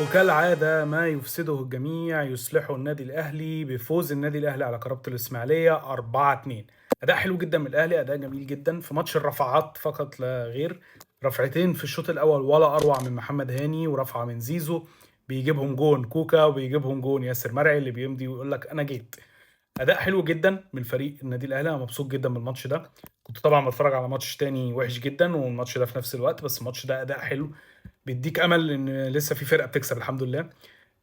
وكالعادة ما يفسده الجميع يصلحه النادي الأهلي بفوز النادي الأهلي على قرابة الإسماعيلية 4-2. أداء حلو جدا من الأهلي، أداء جميل جدا في ماتش الرفعات فقط لا غير. رفعتين في الشوط الأول ولا أروع من محمد هاني، ورفعة من زيزو بيجيبهم جون كوكا وبيجيبهم جون ياسر مرعي اللي بيمضي ويقول لك أنا جيت. أداء حلو جدا من فريق النادي الأهلي، أنا مبسوط جدا من الماتش ده. كنت طبعا بتفرج على ماتش تاني وحش جدا والماتش ده في نفس الوقت، بس الماتش ده أداء حلو بيديك أمل إن لسه في فرقة بتكسب الحمد لله.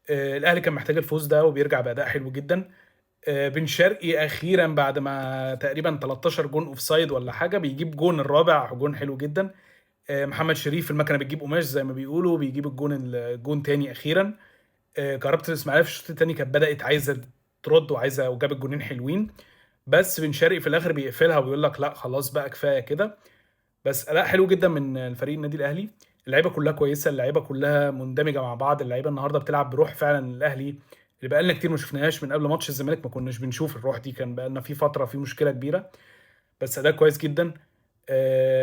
الاهلي كان محتاج الفوز ده وبيرجع باداء حلو جدا. بن شرقي اخيرا بعد ما تقريبا 13 جون اوف سايد ولا حاجه بيجيب جون الرابع، جون حلو جدا. محمد شريف المكنه بتجيب قماش زي ما بيقولوا، بيجيب الجون تاني اخيرا. كهربة الاسماعيليه في الشوط التاني كانت بدات عايزه ترد وعايزه، وجاب الجونين حلوين. بس بن شرقي في الاخر بيقفلها وبيقول لك لا خلاص بقى كفايه كده. بس اداء حلو جدا من الفريق النادي الاهلي. اللعيبه كلها كويسه، اللعيبه كلها مندمجه مع بعض، اللعيبه النهارده بتلعب بروح فعلا الاهلي اللي بقالنا كتير ما شفناهاش. من قبل ماتش الزمالك ما كناش بنشوف الروح دي، كان بقالنا في فتره في مشكله كبيره. بس اداء كويس جدا.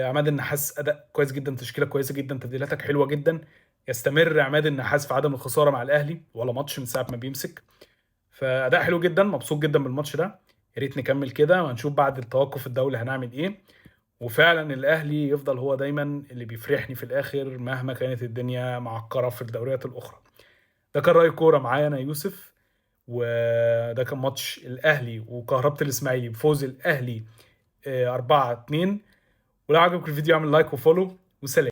عماد النحاس اداء كويس جدا، تشكيله كويسه جدا، تبديلاتك حلوه جدا. يستمر عماد النحاس في عدم الخساره مع الاهلي ولا ماتش من ساعه ما بيمسك. فاداء حلو جدا، مبسوط جدا بالماتش ده. يا ريت نكمل كده وهنشوف بعد التوقف الدولي هنعمل ايه. وفعلا الاهلي يفضل هو دايما اللي بيفرحني في الاخر مهما كانت الدنيا معكره في الدوريات الاخرى. ده كان راي كوره معايا انا يوسف، وده كان ماتش الاهلي وكهربة الاسماعيلي بفوز الاهلي 4-2. ولو عجبك الفيديو اعمل لايك وفولو وسلام.